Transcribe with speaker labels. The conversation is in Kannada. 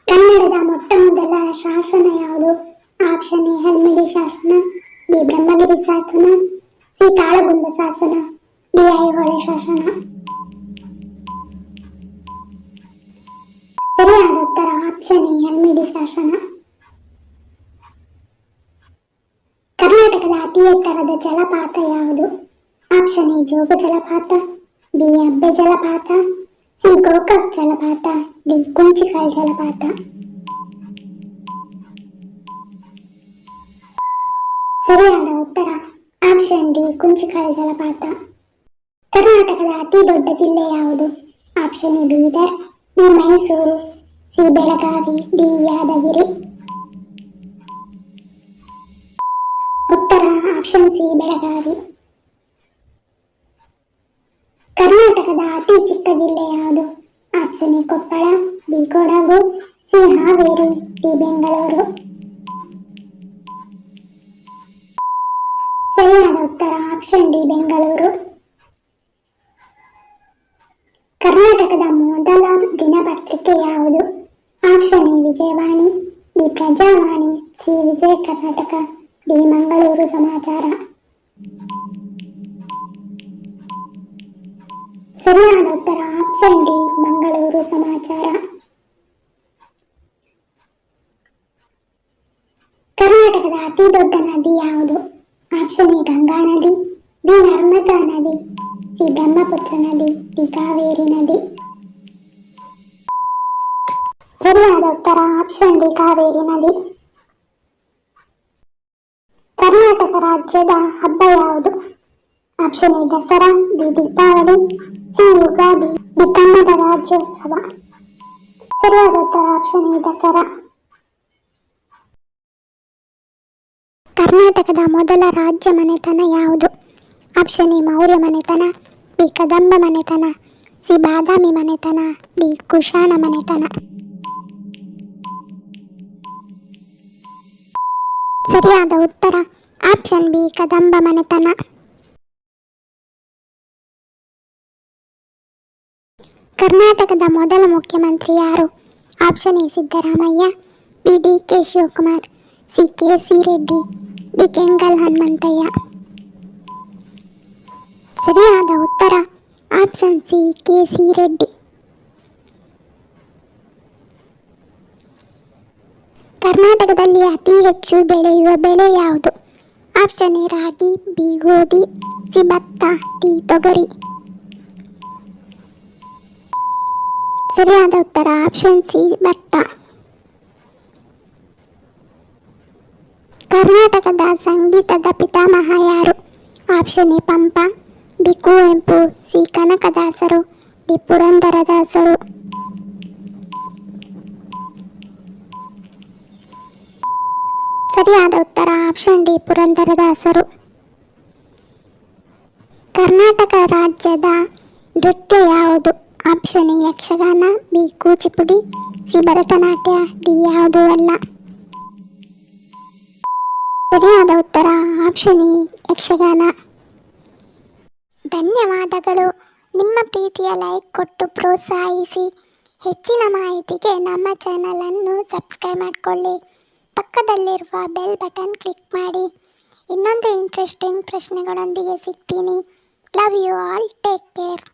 Speaker 1: ಕನ್ನಡದ ಮೊಟ್ಟ ಮೊದಲ ಶಾಸನ ಯಾವುದು? ಆಪ್ಷನ್ ಎ ಹಲ್ಮಿಡಿ ಶಾಸನ, ಬಿ ಬ್ರಹ್ಮಗಿರಿ ಶಾಸನ, ಸಿ ತಾಳಗುಂದ ಶಾಸನ, ಡಿ ಐಹೊಳೆ ಶಾಸನ. ಸರಿಯಾದ ಉತ್ತರ ಆಪ್ಷನ್ ಎ ಹಲ್ಮಿಡಿ ಶಾಸನ. ಕರ್ನಾಟಕದ ಅತಿ ಎತ್ತರದ ಜಲಪಾತ ಯಾವುದು? ಆಪ್ಷನ್ ಎ ಜೋಗ ಜಲಪಾತ, ಬಿ ಅಬ್ಬೆ ಜಲಪಾತ, ಸಿ ಗೋಕಾಕ್ ಜಲಪಾತ, ಡಿ ಕುಂಚಿಕಲ್ ಜಲಪಾತ. ಸರಿಯಾದ ಉತ್ತರ ಆಪ್ಷನ್ ಡಿ ಕುಂಚಿಕಲ್ ಜಲಪಾತ. ಕರ್ನಾಟಕದ ಅತಿ ದೊಡ್ಡ ಜಿಲ್ಲೆ ಯಾವುದು? Option A Bidar, B Mysuru, C Belagavi, D Yadagiri. ಉತ್ತರ ಆಪ್ಷನ್ ಸಿ ಬೆಳಗಾವಿ. ಕರ್ನಾಟಕದ ಅತಿ ಚಿಕ್ಕ ಜಿಲ್ಲೆ ಯಾವುದು? Option A Koppal, B Kodagu, C Haveri, D Bengaluru. ಸರಿಯಾದ ಉತ್ತರ ಆಪ್ಷನ್ ಡಿ ಬೆಂಗಳೂರು. ಕರ್ನಾಟಕದ ಮೊದಲ ದಿನಪತ್ರಿಕೆ ಯಾವುದು? Option A Vijayavani, B Prajavani, C Vijaya Karnataka, D Mangaluru Samachar. ಸರಿಯಾದ ಉತ್ತರ ಆಪ್ಷನ್ ಡಿ ಮಂಗಳೂರು ಸಮಾಚಾರ. ಕರ್ನಾಟಕದ ಅತಿ ದೊಡ್ಡ ನದಿ ಯಾವುದು? ಆಪ್ಷನ್ ಎ ಗಂಗಾ ನದಿ, ಬಿ ನರ್ಮದಾ ನದಿ, ಸಿ ಬ್ರಹ್ಮಪುತ್ರ ನದಿ, ಡಿ ಕಾವೇರಿ ನದಿ. ಸರಿಯಾದ ಉತ್ತರ ಆಪ್ಷನ್ ಡಿ ಕಾವೇರಿ ನದಿ. ಕರ್ನಾಟಕ ರಾಜ್ಯದ ಹಬ್ಬ ಯಾವುದು? Option A Dasara, B Deepavali, C Ugadi, D Kannada Rajyotsava. ಸರಿಯಾದ ಉತ್ತರ ಆಪ್ಷನ್ ಎ ದಸರಾ. ಕರ್ನಾಟಕದ ಮೊದಲ ರಾಜ್ಯ ಮನೆತನ ಯಾವುದು? ಆಪ್ಷನ್ ಎ ಮೌರ್ಯ ಮನೆತನ, ಬಿ ಕದಂಬ ಮನೆತನ, ಸಿ ಬಾದಾಮಿ ಮನೆತನ, ಡಿ ಕುಶಾನ ಮನೆತನ. ಸರಿಯಾದ ಉತ್ತರ ಆಪ್ಷನ್ ಬಿ ಕದಂಬ ಮನೆತನ. ಕರ್ನಾಟಕದ ಮೊದಲ ಮುಖ್ಯಮಂತ್ರಿ ಯಾರು? Option A Siddaramaiah, B D K Shivakumar, C K C Reddy, D Kengal Hanumanthaiah. ಸರಿಯಾದ ಉತ್ತರ option C K C Reddy. ಕರ್ನಾಟಕದಲ್ಲಿ ಅತಿ ಹೆಚ್ಚು ಬೆಳೆಯುವ ಬೆಳೆ ಯಾವುದು? ಆಪ್ಷನ್ ಎ ರಾಗಿ, ಬಿ ಗೋಧಿ, ಸಿ ಭತ್ತ, ಡಿ ತೊಗರಿ. ಸರಿಯಾದ ಉತ್ತರ ಆಪ್ಷನ್ ಸಿ ಭತ್ತ. ಕರ್ನಾಟಕದ ಸಂಗೀತದ ಪಿತಾಮಹ ಯಾರು? Option A Pampa, B Kuvempu, C ಕನಕದಾಸರು, ಡಿ ಪುರಂದರದಾಸರು. ಸರಿಯಾದ ಉತ್ತರ ಆಪ್ಷನ್ ಡಿ ಪುರಂದರದಾಸರು. ಕರ್ನಾಟಕ ರಾಜ್ಯದ ನೃತ್ಯ ಯಾವುದು? Option A Yakshagana, B Kuchipudi, C Bharatanatyam, D ಯಾವುದೂ ಅಲ್ಲ. ಸರಿಯಾದ ಉತ್ತರ ಆಪ್ಷನ್ ಎ ಯಕ್ಷಗಾನ. ಧನ್ಯವಾದಗಳು. ನಿಮ್ಮ ಪ್ರೀತಿಯ ಲೈಕ್ ಕೊಟ್ಟು ಪ್ರೋತ್ಸಾಹಿಸಿ. ಹೆಚ್ಚಿನ ಮಾಹಿತಿಗೆ ನಮ್ಮ ಚಾನಲನ್ನು ಸಬ್ಸ್ಕ್ರೈಬ್ ಮಾಡಿಕೊಳ್ಳಿ. ಪಕ್ಕದಲ್ಲಿರುವ ಬೆಲ್ ಬಟನ್ ಕ್ಲಿಕ್ ಮಾಡಿ. ಇನ್ನೊಂದು ಇಂಟ್ರೆಸ್ಟಿಂಗ್ ಪ್ರಶ್ನೆಗಳೊಂದಿಗೆ ಸಿಗ್ತೀನಿ. Love you all. Take care.